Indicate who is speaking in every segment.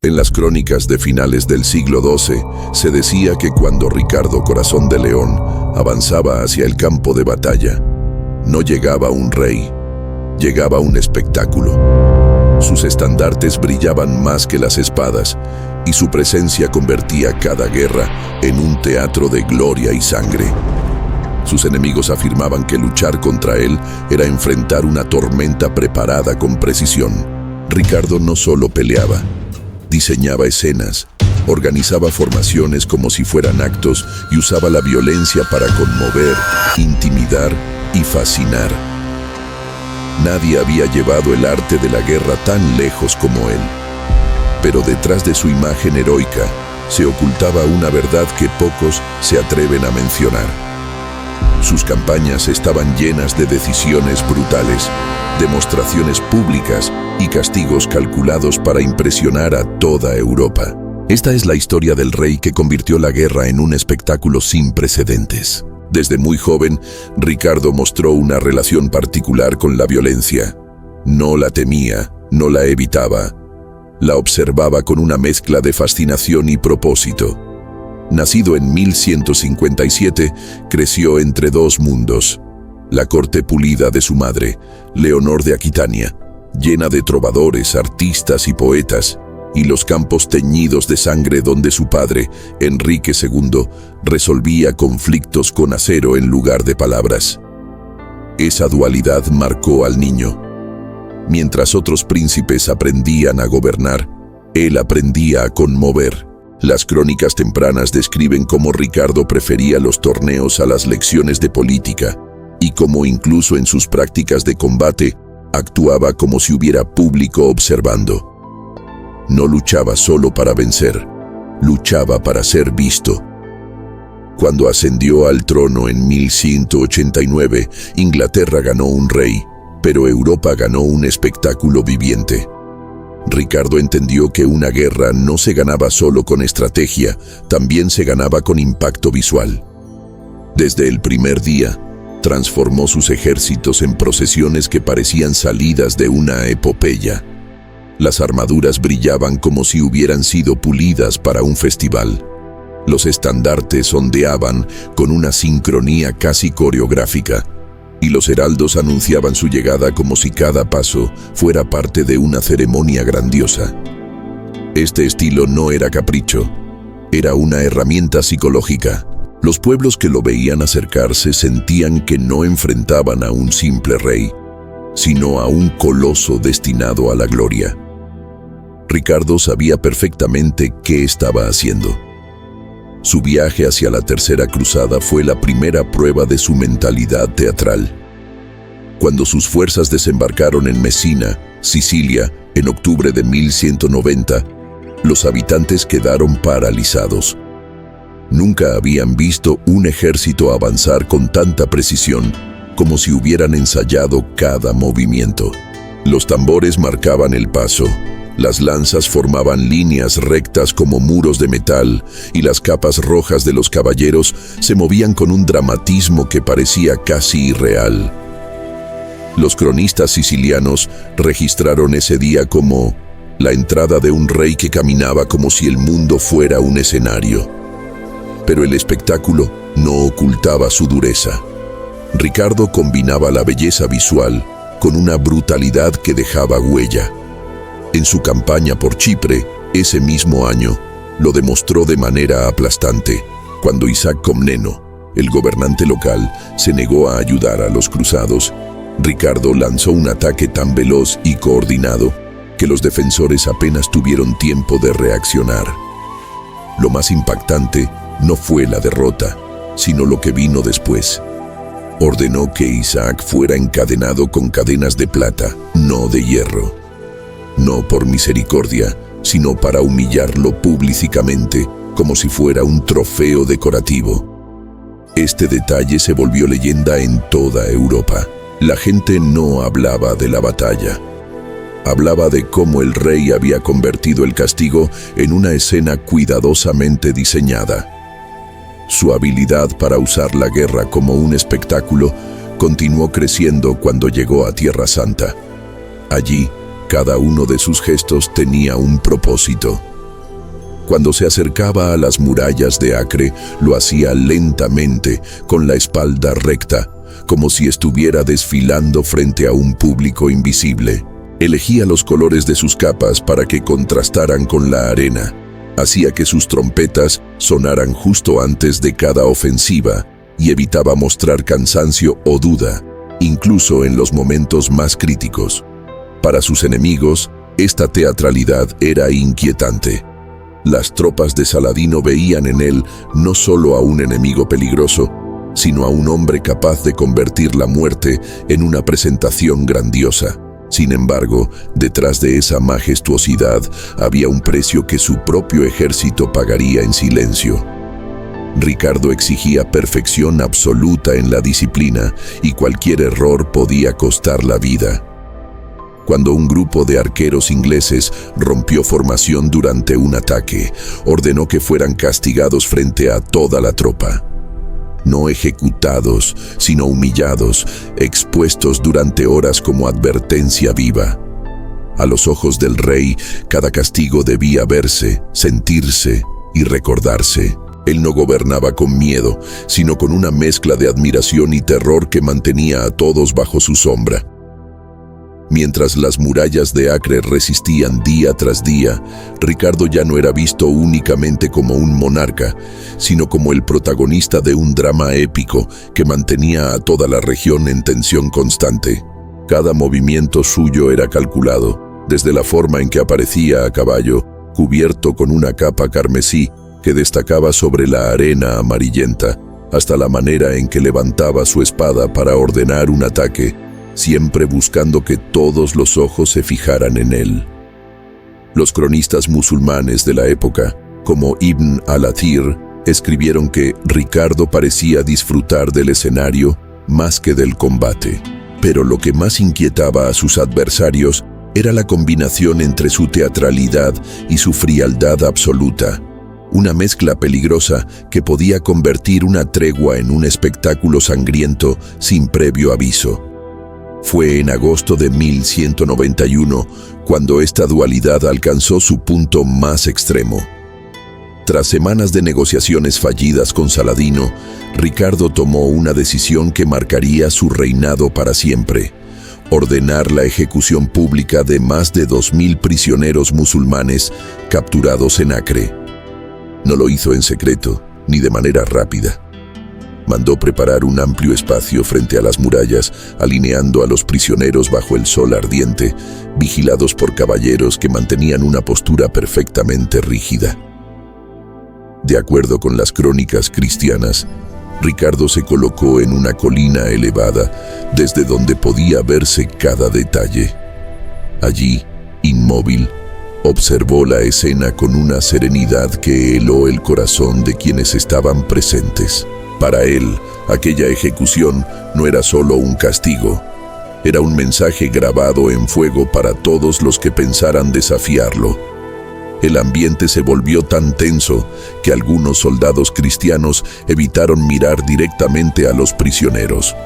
Speaker 1: En las crónicas de finales del siglo XII se decía que cuando Ricardo Corazón de León avanzaba hacia el campo de batalla, no llegaba un rey, llegaba un espectáculo. Sus estandartes brillaban más que las espadas y su presencia convertía cada guerra en un teatro de gloria y sangre. Sus enemigos afirmaban que luchar contra él era enfrentar una tormenta preparada con precisión. Ricardo no solo peleaba, diseñaba escenas, organizaba formaciones como si fueran actos y usaba la violencia para conmover, intimidar y fascinar. Nadie había llevado el arte de la guerra tan lejos como él. Pero detrás de su imagen heroica se ocultaba una verdad que pocos se atreven a mencionar. Sus campañas estaban llenas de decisiones brutales, demostraciones públicas y castigos calculados para impresionar a toda Europa. Esta es la historia del rey que convirtió la guerra en un espectáculo sin precedentes. Desde muy joven, Ricardo mostró una relación particular con la violencia. No la temía, no la evitaba. La observaba con una mezcla de fascinación y propósito. Nacido en 1157, creció entre dos mundos. La corte pulida de su madre, Leonor de Aquitania, llena de trovadores, artistas y poetas, y los campos teñidos de sangre donde su padre, Enrique II, resolvía conflictos con acero en lugar de palabras. Esa dualidad marcó al niño. Mientras otros príncipes aprendían a gobernar, él aprendía a conmover. Las crónicas tempranas describen cómo Ricardo prefería los torneos a las lecciones de política y cómo incluso en sus prácticas de combate actuaba como si hubiera público observando. No luchaba solo para vencer, luchaba para ser visto. Cuando ascendió al trono en 1189, Inglaterra ganó un rey, pero Europa ganó un espectáculo viviente. Ricardo entendió que una guerra no se ganaba solo con estrategia, también se ganaba con impacto visual. Desde el primer día, transformó sus ejércitos en procesiones que parecían salidas de una epopeya. Las armaduras brillaban como si hubieran sido pulidas para un festival. Los estandartes ondeaban con una sincronía casi coreográfica, y los heraldos anunciaban su llegada como si cada paso fuera parte de una ceremonia grandiosa. Este estilo no era capricho, era una herramienta psicológica. Los pueblos que lo veían acercarse sentían que no enfrentaban a un simple rey, sino a un coloso destinado a la gloria. Ricardo sabía perfectamente qué estaba haciendo. Su viaje hacia la Tercera Cruzada fue la primera prueba de su mentalidad teatral. Cuando sus fuerzas desembarcaron en Mesina, Sicilia, en octubre de 1190, los habitantes quedaron paralizados. Nunca habían visto un ejército avanzar con tanta precisión, como si hubieran ensayado cada movimiento. Los tambores marcaban el paso. Las lanzas formaban líneas rectas como muros de metal y las capas rojas de los caballeros se movían con un dramatismo que parecía casi irreal. Los cronistas sicilianos registraron ese día como la entrada de un rey que caminaba como si el mundo fuera un escenario. Pero el espectáculo no ocultaba su dureza. Ricardo combinaba la belleza visual con una brutalidad que dejaba huella. En su campaña por Chipre, ese mismo año, lo demostró de manera aplastante, cuando Isaac Comneno, el gobernante local, se negó a ayudar a los cruzados. Ricardo lanzó un ataque tan veloz y coordinado que los defensores apenas tuvieron tiempo de reaccionar. Lo más impactante no fue la derrota, sino lo que vino después. Ordenó que Isaac fuera encadenado con cadenas de plata, no de hierro. No por misericordia, sino para humillarlo públicamente, como si fuera un trofeo decorativo. Este detalle se volvió leyenda en toda Europa. La gente no hablaba de la batalla. Hablaba de cómo el rey había convertido el castigo en una escena cuidadosamente diseñada. Su habilidad para usar la guerra como un espectáculo continuó creciendo cuando llegó a Tierra Santa. Allí, cada uno de sus gestos tenía un propósito. Cuando se acercaba a las murallas de Acre, lo hacía lentamente, con la espalda recta, como si estuviera desfilando frente a un público invisible. Elegía los colores de sus capas para que contrastaran con la arena. Hacía que sus trompetas sonaran justo antes de cada ofensiva y evitaba mostrar cansancio o duda, incluso en los momentos más críticos. Para sus enemigos, esta teatralidad era inquietante. Las tropas de Saladino veían en él no solo a un enemigo peligroso, sino a un hombre capaz de convertir la muerte en una presentación grandiosa. Sin embargo, detrás de esa majestuosidad había un precio que su propio ejército pagaría en silencio. Ricardo exigía perfección absoluta en la disciplina y cualquier error podía costar la vida. Cuando un grupo de arqueros ingleses rompió formación durante un ataque, ordenó que fueran castigados frente a toda la tropa. No ejecutados, sino humillados, expuestos durante horas como advertencia viva. A los ojos del rey, cada castigo debía verse, sentirse y recordarse. Él no gobernaba con miedo, sino con una mezcla de admiración y terror que mantenía a todos bajo su sombra. Mientras las murallas de Acre resistían día tras día, Ricardo ya no era visto únicamente como un monarca, sino como el protagonista de un drama épico que mantenía a toda la región en tensión constante. Cada movimiento suyo era calculado, desde la forma en que aparecía a caballo, cubierto con una capa carmesí que destacaba sobre la arena amarillenta, hasta la manera en que levantaba su espada para ordenar un ataque, siempre buscando que todos los ojos se fijaran en él. Los cronistas musulmanes de la época, como Ibn al-Athir, escribieron que Ricardo parecía disfrutar del escenario más que del combate. Pero lo que más inquietaba a sus adversarios era la combinación entre su teatralidad y su frialdad absoluta, una mezcla peligrosa que podía convertir una tregua en un espectáculo sangriento sin previo aviso. Fue en agosto de 1191 cuando esta dualidad alcanzó su punto más extremo. Tras semanas de negociaciones fallidas con Saladino, Ricardo tomó una decisión que marcaría su reinado para siempre: ordenar la ejecución pública de más de 2000 prisioneros musulmanes capturados en Acre. No lo hizo en secreto, ni de manera rápida. Mandó preparar un amplio espacio frente a las murallas, alineando a los prisioneros bajo el sol ardiente, vigilados por caballeros que mantenían una postura perfectamente rígida. De acuerdo con las crónicas cristianas, Ricardo se colocó en una colina elevada, desde donde podía verse cada detalle. Allí, inmóvil, observó la escena con una serenidad que heló el corazón de quienes estaban presentes. Para él, aquella ejecución no era solo un castigo, era un mensaje grabado en fuego para todos los que pensaran desafiarlo. El ambiente se volvió tan tenso que algunos soldados cristianos evitaron mirar directamente a los prisioneros.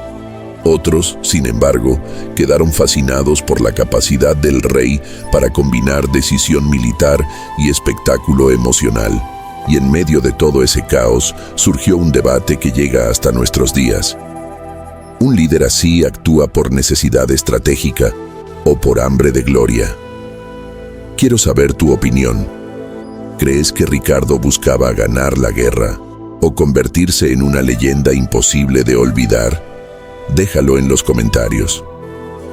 Speaker 1: Otros, sin embargo, quedaron fascinados por la capacidad del rey para combinar decisión militar y espectáculo emocional. Y en medio de todo ese caos surgió un debate que llega hasta nuestros días. ¿Un líder así actúa por necesidad estratégica o por hambre de gloria? Quiero saber tu opinión. ¿Crees que Ricardo buscaba ganar la guerra o convertirse en una leyenda imposible de olvidar? Déjalo en los comentarios.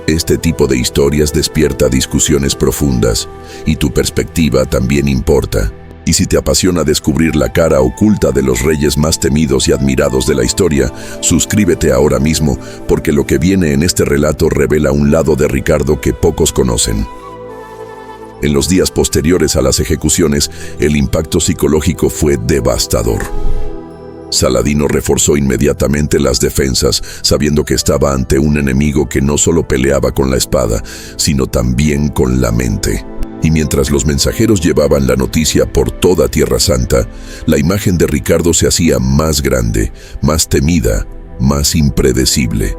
Speaker 1: Este tipo de historias despierta discusiones profundas y tu perspectiva también importa. Y si te apasiona descubrir la cara oculta de los reyes más temidos y admirados de la historia, suscríbete ahora mismo, porque lo que viene en este relato revela un lado de Ricardo que pocos conocen. En los días posteriores a las ejecuciones, el impacto psicológico fue devastador. Saladino reforzó inmediatamente las defensas, sabiendo que estaba ante un enemigo que no solo peleaba con la espada, sino también con la mente. Y mientras los mensajeros llevaban la noticia por toda Tierra Santa, la imagen de Ricardo se hacía más grande, más temida, más impredecible.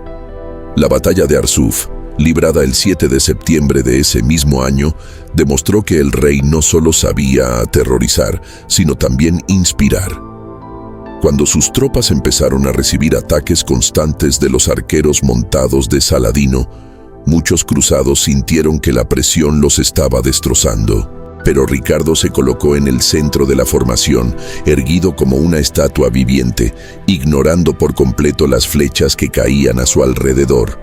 Speaker 1: La batalla de Arsuf, librada el 7 de septiembre de ese mismo año, demostró que el rey no solo sabía aterrorizar, sino también inspirar. Cuando sus tropas empezaron a recibir ataques constantes de los arqueros montados de Saladino, muchos cruzados sintieron que la presión los estaba destrozando. Pero Ricardo se colocó en el centro de la formación, erguido como una estatua viviente, ignorando por completo las flechas que caían a su alrededor.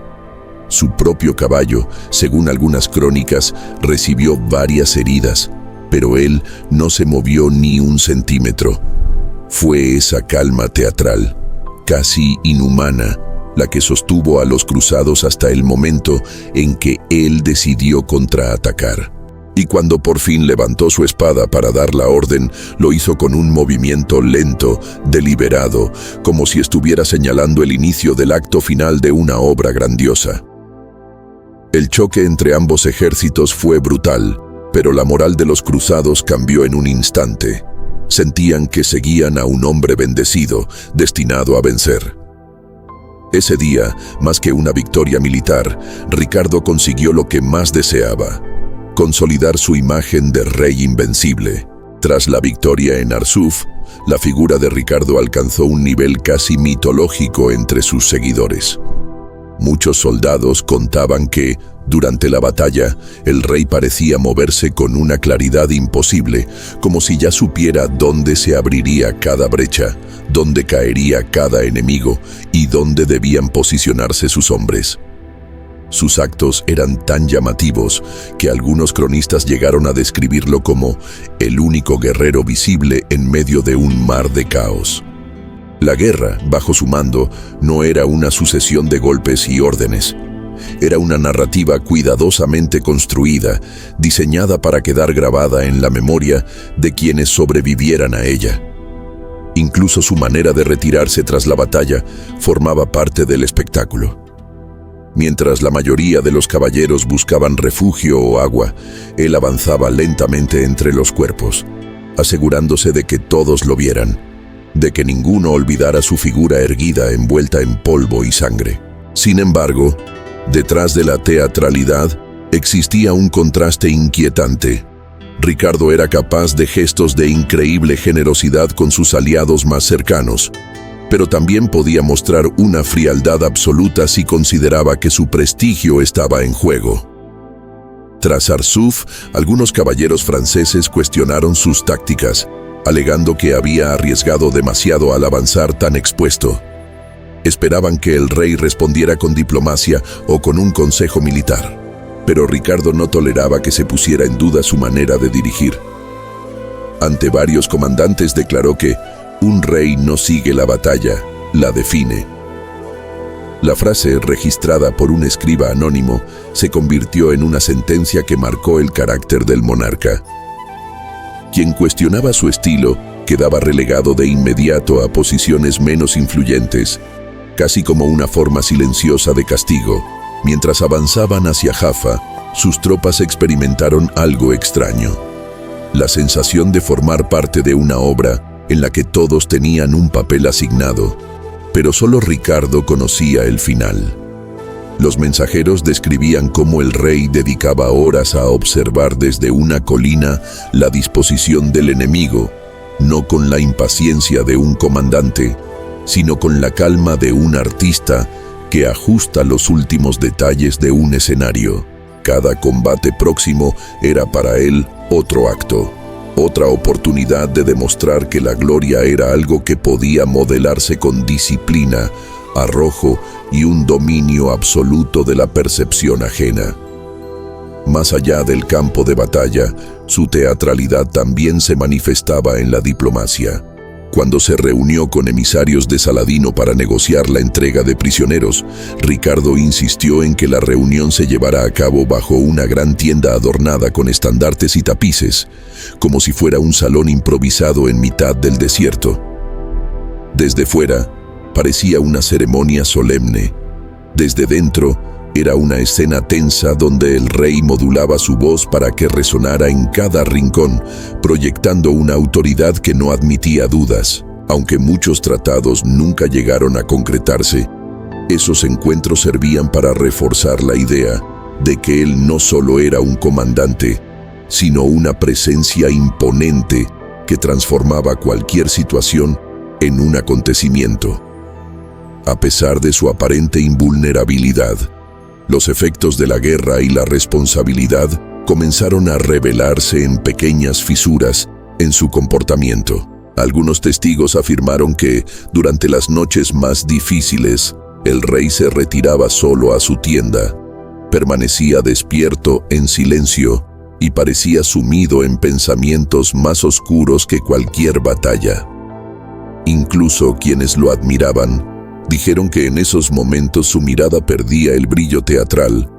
Speaker 1: Su propio caballo, según algunas crónicas, recibió varias heridas, pero él no se movió ni un centímetro. Fue esa calma teatral, casi inhumana, la que sostuvo a los cruzados hasta el momento en que él decidió contraatacar. Y cuando por fin levantó su espada para dar la orden, lo hizo con un movimiento lento, deliberado, como si estuviera señalando el inicio del acto final de una obra grandiosa. El choque entre ambos ejércitos fue brutal, pero la moral de los cruzados cambió en un instante. Sentían que seguían a un hombre bendecido, destinado a vencer. Ese día, más que una victoria militar, Ricardo consiguió lo que más deseaba: consolidar su imagen de rey invencible. Tras la victoria en Arsuf, la figura de Ricardo alcanzó un nivel casi mitológico entre sus seguidores. Muchos soldados contaban que, durante la batalla, el rey parecía moverse con una claridad imposible, como si ya supiera dónde se abriría cada brecha, dónde caería cada enemigo y dónde debían posicionarse sus hombres. Sus actos eran tan llamativos que algunos cronistas llegaron a describirlo como el único guerrero visible en medio de un mar de caos. La guerra, bajo su mando, no era una sucesión de golpes y órdenes. Era una narrativa cuidadosamente construida, diseñada para quedar grabada en la memoria de quienes sobrevivieran a ella. Incluso su manera de retirarse tras la batalla formaba parte del espectáculo. Mientras la mayoría de los caballeros buscaban refugio o agua, él avanzaba lentamente entre los cuerpos, asegurándose de que todos lo vieran, de que ninguno olvidara su figura erguida envuelta en polvo y sangre. Sin embargo, detrás de la teatralidad existía un contraste inquietante. Ricardo era capaz de gestos de increíble generosidad con sus aliados más cercanos, pero también podía mostrar una frialdad absoluta si consideraba que su prestigio estaba en juego. Tras Arsuf, algunos caballeros franceses cuestionaron sus tácticas, alegando que había arriesgado demasiado al avanzar tan expuesto. Esperaban que el rey respondiera con diplomacia o con un consejo militar, pero Ricardo no toleraba que se pusiera en duda su manera de dirigir. Ante varios comandantes declaró que un rey no sigue la batalla, la define. La frase, registrada por un escriba anónimo, se convirtió en una sentencia que marcó el carácter del monarca. Quien cuestionaba su estilo quedaba relegado de inmediato a posiciones menos influyentes, casi como una forma silenciosa de castigo. Mientras avanzaban hacia Jaffa, sus tropas experimentaron algo extraño: la sensación de formar parte de una obra en la que todos tenían un papel asignado, pero solo Ricardo conocía el final. Los mensajeros describían cómo el rey dedicaba horas a observar desde una colina la disposición del enemigo, no con la impaciencia de un comandante, sino con la calma de un artista que ajusta los últimos detalles de un escenario. Cada combate próximo era para él otro acto, otra oportunidad de demostrar que la gloria era algo que podía modelarse con disciplina, arrojo y un dominio absoluto de la percepción ajena. Más allá del campo de batalla, su teatralidad también se manifestaba en la diplomacia. Cuando se reunió con emisarios de Saladino para negociar la entrega de prisioneros, Ricardo insistió en que la reunión se llevara a cabo bajo una gran tienda adornada con estandartes y tapices, como si fuera un salón improvisado en mitad del desierto. Desde fuera, parecía una ceremonia solemne. Desde dentro, era una escena tensa donde el rey modulaba su voz para que resonara en cada rincón, proyectando una autoridad que no admitía dudas. Aunque muchos tratados nunca llegaron a concretarse, Esos encuentros servían para reforzar la idea de que él no solo era un comandante, sino una presencia imponente que transformaba cualquier situación en un acontecimiento. A pesar de su aparente invulnerabilidad, los efectos de la guerra y la responsabilidad comenzaron a revelarse en pequeñas fisuras en su comportamiento. Algunos testigos afirmaron que, durante las noches más difíciles, el rey se retiraba solo a su tienda, permanecía despierto en silencio y parecía sumido en pensamientos más oscuros que cualquier batalla. Incluso quienes lo admiraban dijeron que en esos momentos su mirada perdía el brillo teatral,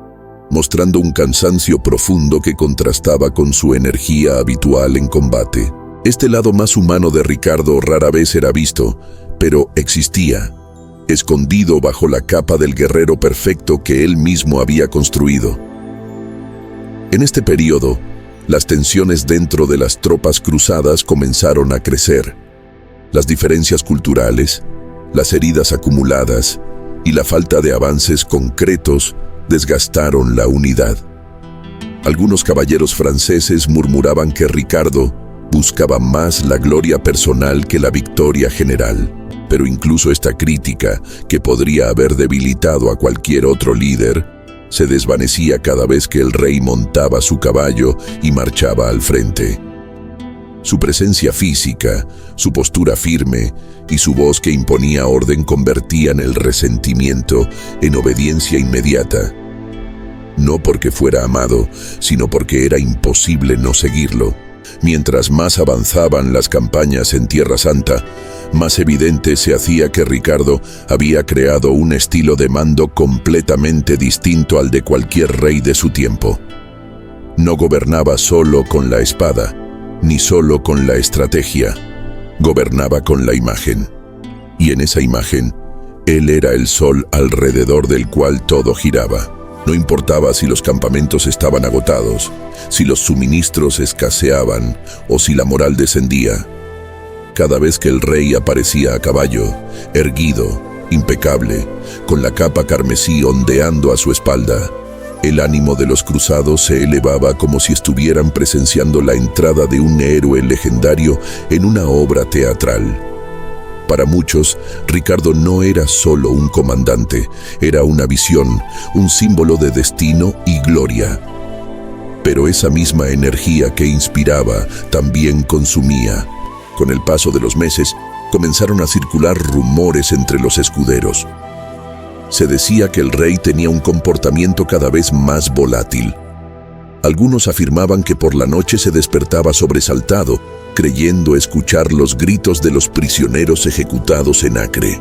Speaker 1: mostrando un cansancio profundo que contrastaba con su energía habitual en combate. Este lado más humano de Ricardo rara vez era visto, pero existía, escondido bajo la capa del guerrero perfecto que él mismo había construido. En este periodo, las tensiones dentro de las tropas cruzadas comenzaron a crecer. Las diferencias culturales, las heridas acumuladas y la falta de avances concretos desgastaron la unidad. Algunos caballeros franceses murmuraban que Ricardo buscaba más la gloria personal que la victoria general. Pero incluso esta crítica, que podría haber debilitado a cualquier otro líder, se desvanecía cada vez que el rey montaba su caballo y marchaba al frente. Su presencia física, su postura firme y su voz que imponía orden convertían el resentimiento en obediencia inmediata. No porque fuera amado, sino porque era imposible no seguirlo. Mientras más avanzaban las campañas en Tierra Santa, más evidente se hacía que Ricardo había creado un estilo de mando completamente distinto al de cualquier rey de su tiempo. No gobernaba solo con la espada, ni solo con la estrategia, gobernaba con la imagen. Y en esa imagen, él era el sol alrededor del cual todo giraba. No importaba si los campamentos estaban agotados, si los suministros escaseaban o si la moral descendía. Cada vez que el rey aparecía a caballo, erguido, impecable, con la capa carmesí ondeando a su espalda, el ánimo de los cruzados se elevaba como si estuvieran presenciando la entrada de un héroe legendario en una obra teatral. Para muchos, Ricardo no era solo un comandante, era una visión, un símbolo de destino y gloria. Pero esa misma energía que inspiraba también consumía. Con el paso de los meses, comenzaron a circular rumores entre los escuderos. Se decía que el rey tenía un comportamiento cada vez más volátil. Algunos afirmaban que por la noche se despertaba sobresaltado, creyendo escuchar los gritos de los prisioneros ejecutados en Acre.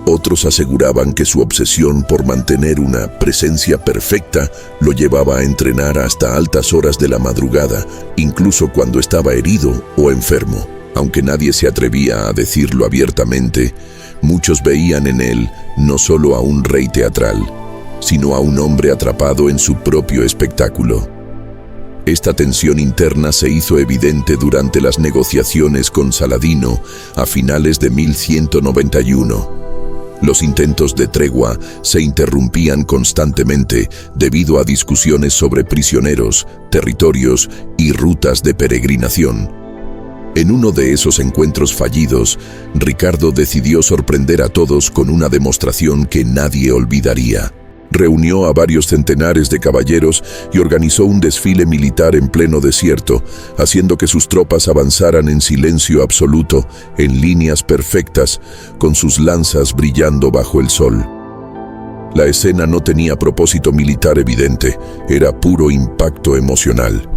Speaker 1: Otros aseguraban que su obsesión por mantener una presencia perfecta lo llevaba a entrenar hasta altas horas de la madrugada, incluso cuando estaba herido o enfermo. Aunque nadie se atrevía a decirlo abiertamente, muchos veían en él no solo a un rey teatral, sino a un hombre atrapado en su propio espectáculo. Esta tensión interna se hizo evidente durante las negociaciones con Saladino a finales de 1191. Los intentos de tregua se interrumpían constantemente debido a discusiones sobre prisioneros, territorios y rutas de peregrinación. En uno de esos encuentros fallidos, Ricardo decidió sorprender a todos con una demostración que nadie olvidaría. Reunió a varios centenares de caballeros y organizó un desfile militar en pleno desierto, haciendo que sus tropas avanzaran en silencio absoluto, en líneas perfectas, con sus lanzas brillando bajo el sol. La escena no tenía propósito militar evidente, era puro impacto emocional.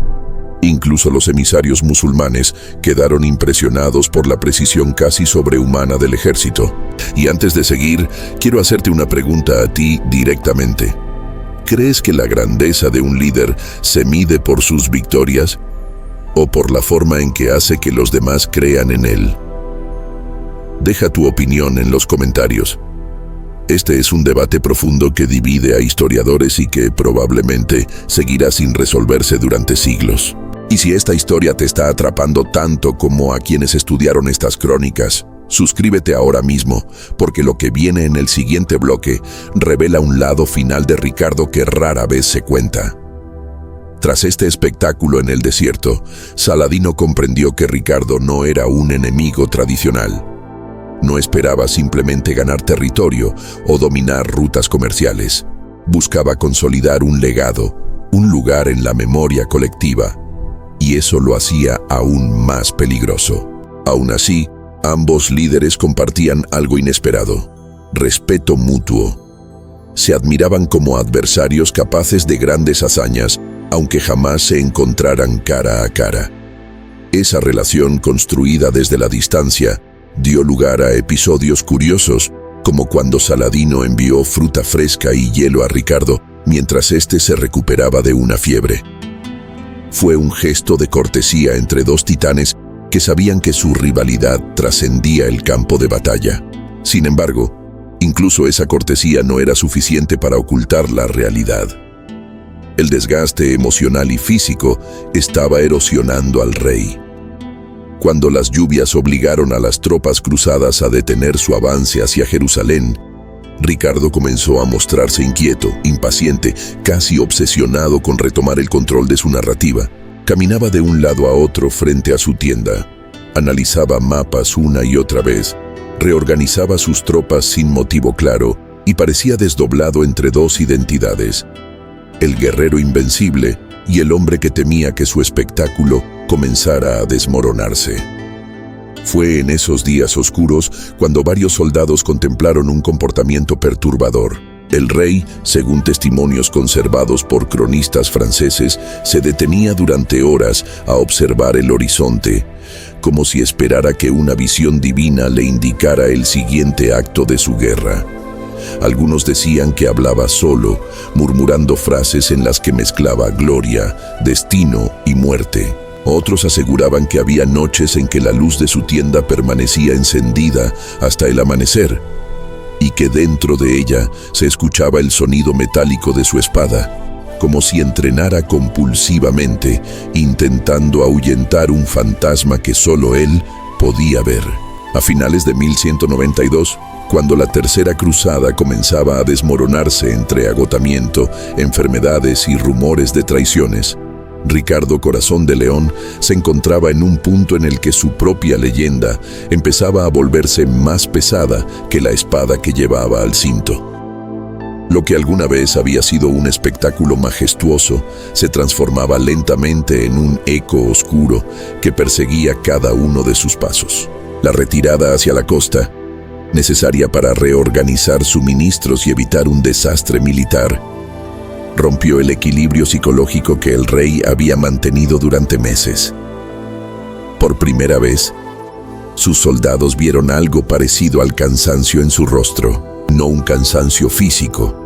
Speaker 1: Incluso los emisarios musulmanes quedaron impresionados por la precisión casi sobrehumana del ejército. Y antes de seguir, quiero hacerte una pregunta a ti directamente. ¿Crees que la grandeza de un líder se mide por sus victorias o por la forma en que hace que los demás crean en él? Deja tu opinión en los comentarios. Este es un debate profundo que divide a historiadores y que probablemente seguirá sin resolverse durante siglos. Y si esta historia te está atrapando tanto como a quienes estudiaron estas crónicas, Suscríbete ahora mismo, porque lo que viene en el siguiente bloque revela un lado final de Ricardo que rara vez se cuenta. Tras este espectáculo en el desierto, Saladino comprendió que Ricardo no era un enemigo tradicional. No esperaba simplemente ganar territorio o dominar rutas comerciales. Buscaba consolidar un legado, un lugar en la memoria colectiva, y eso lo hacía aún más peligroso. Aún así, ambos líderes compartían algo inesperado: respeto mutuo. Se admiraban como adversarios capaces de grandes hazañas, aunque jamás se encontraran cara a cara. Esa relación construida desde la distancia dio lugar a episodios curiosos, como cuando Saladino envió fruta fresca y hielo a Ricardo mientras éste se recuperaba de una fiebre. Fue un gesto de cortesía entre dos titanes que sabían que su rivalidad trascendía el campo de batalla. Sin embargo, incluso esa cortesía no era suficiente para ocultar la realidad. El desgaste emocional y físico estaba erosionando al rey. Cuando las lluvias obligaron a las tropas cruzadas a detener su avance hacia Jerusalén, Ricardo comenzó a mostrarse inquieto, impaciente, casi obsesionado con retomar el control de su narrativa. Caminaba de un lado a otro frente a su tienda, analizaba mapas una y otra vez, reorganizaba sus tropas sin motivo claro y parecía desdoblado entre dos identidades: el guerrero invencible y el hombre que temía que su espectáculo comenzara a desmoronarse. Fue en esos días oscuros cuando varios soldados contemplaron un comportamiento perturbador. El rey, según testimonios conservados por cronistas franceses, se detenía durante horas a observar el horizonte, como si esperara que una visión divina le indicara el siguiente acto de su guerra. Algunos decían que hablaba solo, murmurando frases en las que mezclaba gloria, destino y muerte. Otros aseguraban que había noches en que la luz de su tienda permanecía encendida hasta el amanecer, y que dentro de ella se escuchaba el sonido metálico de su espada, como si entrenara compulsivamente, intentando ahuyentar un fantasma que solo él podía ver. A finales de 1192, cuando la Tercera Cruzada comenzaba a desmoronarse entre agotamiento, enfermedades y rumores de traiciones, Ricardo Corazón de León se encontraba en un punto en el que su propia leyenda empezaba a volverse más pesada que la espada que llevaba al cinto. Lo que alguna vez había sido un espectáculo majestuoso se transformaba lentamente en un eco oscuro que perseguía cada uno de sus pasos. La retirada hacia la costa, necesaria para reorganizar suministros y evitar un desastre militar, rompió el equilibrio psicológico que el rey había mantenido durante meses. Por primera vez, sus soldados vieron algo parecido al cansancio en su rostro, no un cansancio físico.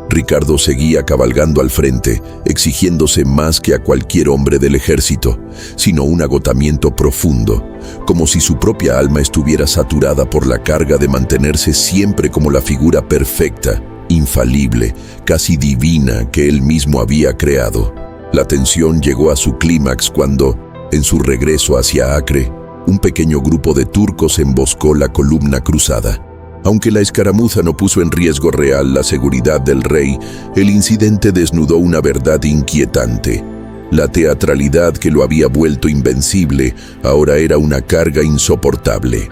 Speaker 1: Ricardo seguía cabalgando al frente, exigiéndose más que a cualquier hombre del ejército, sino un agotamiento profundo, como si su propia alma estuviera saturada por la carga de mantenerse siempre como la figura perfecta, infalible, casi divina que él mismo había creado. La tensión llegó a su clímax cuando, en su regreso hacia Acre, un pequeño grupo de turcos emboscó la columna cruzada. Aunque la escaramuza no puso en riesgo real la seguridad del rey, el incidente desnudó una verdad inquietante. La teatralidad que lo había vuelto invencible ahora era una carga insoportable.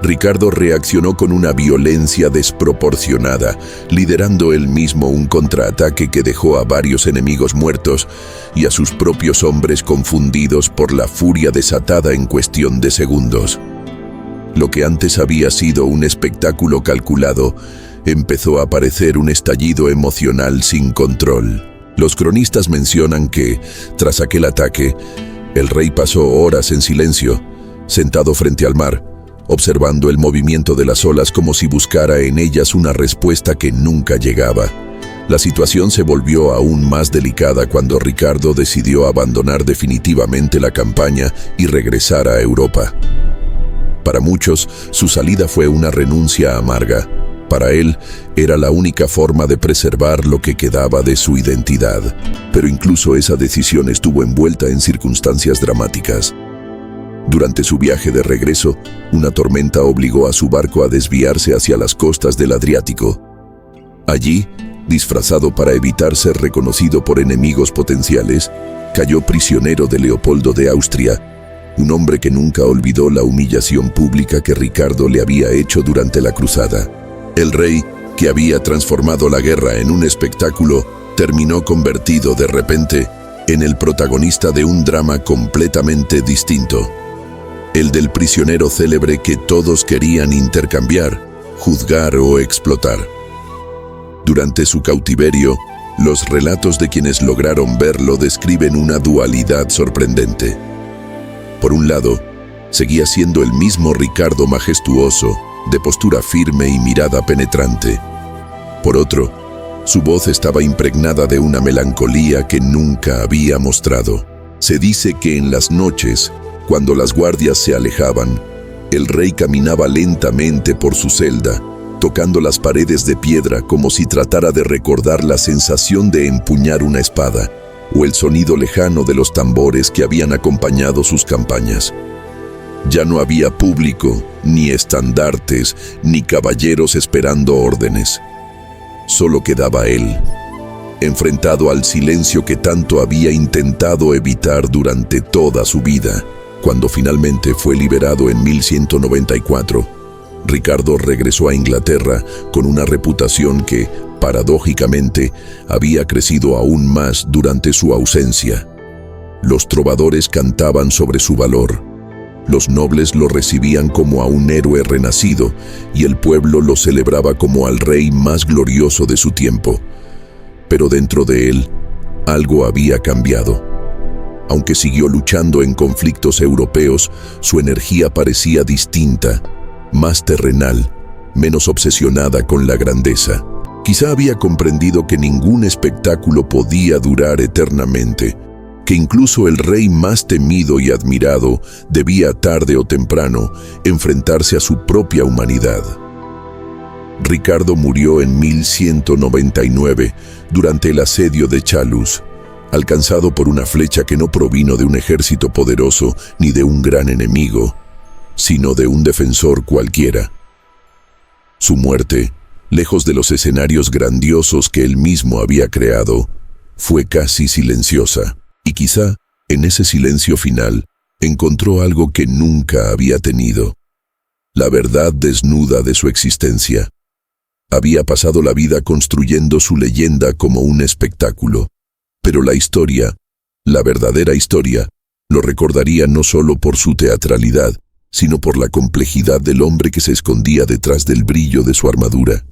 Speaker 1: Ricardo reaccionó con una violencia desproporcionada, liderando él mismo un contraataque que dejó a varios enemigos muertos y a sus propios hombres confundidos por la furia desatada en cuestión de segundos. Lo que antes había sido un espectáculo calculado, empezó a parecer un estallido emocional sin control. Los cronistas mencionan que, tras aquel ataque, el rey pasó horas en silencio, sentado frente al mar, observando el movimiento de las olas como si buscara en ellas una respuesta que nunca llegaba. La situación se volvió aún más delicada cuando Ricardo decidió abandonar definitivamente la campaña y regresar a Europa. Para muchos, su salida fue una renuncia amarga. Para él, era la única forma de preservar lo que quedaba de su identidad. Pero incluso esa decisión estuvo envuelta en circunstancias dramáticas. Durante su viaje de regreso, una tormenta obligó a su barco a desviarse hacia las costas del Adriático. Allí, disfrazado para evitar ser reconocido por enemigos potenciales, cayó prisionero de Leopoldo de Austria, un hombre que nunca olvidó la humillación pública que Ricardo le había hecho durante la cruzada. El rey, que había transformado la guerra en un espectáculo, terminó convertido de repente en el protagonista de un drama completamente distinto. El del prisionero célebre que todos querían intercambiar, juzgar o explotar. Durante su cautiverio, los relatos de quienes lograron verlo describen una dualidad sorprendente. Por un lado, seguía siendo el mismo Ricardo majestuoso, de postura firme y mirada penetrante. Por otro, su voz estaba impregnada de una melancolía que nunca había mostrado. Se dice que en las noches, cuando las guardias se alejaban, el rey caminaba lentamente por su celda, tocando las paredes de piedra como si tratara de recordar la sensación de empuñar una espada o el sonido lejano de los tambores que habían acompañado sus campañas. Ya no había público, ni estandartes, ni caballeros esperando órdenes. Solo quedaba él, enfrentado al silencio que tanto había intentado evitar durante toda su vida. Cuando finalmente fue liberado en 1194, Ricardo regresó a Inglaterra con una reputación que, paradójicamente, había crecido aún más durante su ausencia. Los trovadores cantaban sobre su valor, los nobles lo recibían como a un héroe renacido y el pueblo lo celebraba como al rey más glorioso de su tiempo. Pero dentro de él, algo había cambiado. Aunque siguió luchando en conflictos europeos, su energía parecía distinta, más terrenal, menos obsesionada con la grandeza. Quizá había comprendido que ningún espectáculo podía durar eternamente, que incluso el rey más temido y admirado debía tarde o temprano enfrentarse a su propia humanidad. Ricardo murió en 1199 durante el asedio de Chalus, alcanzado por una flecha que no provino de un ejército poderoso ni de un gran enemigo, sino de un defensor cualquiera. Su muerte, lejos de los escenarios grandiosos que él mismo había creado, fue casi silenciosa, y quizá, en ese silencio final, encontró algo que nunca había tenido: la verdad desnuda de su existencia. Había pasado la vida construyendo su leyenda como un espectáculo, pero la historia, la verdadera historia, lo recordaría no solo por su teatralidad, sino por la complejidad del hombre que se escondía detrás del brillo de su armadura.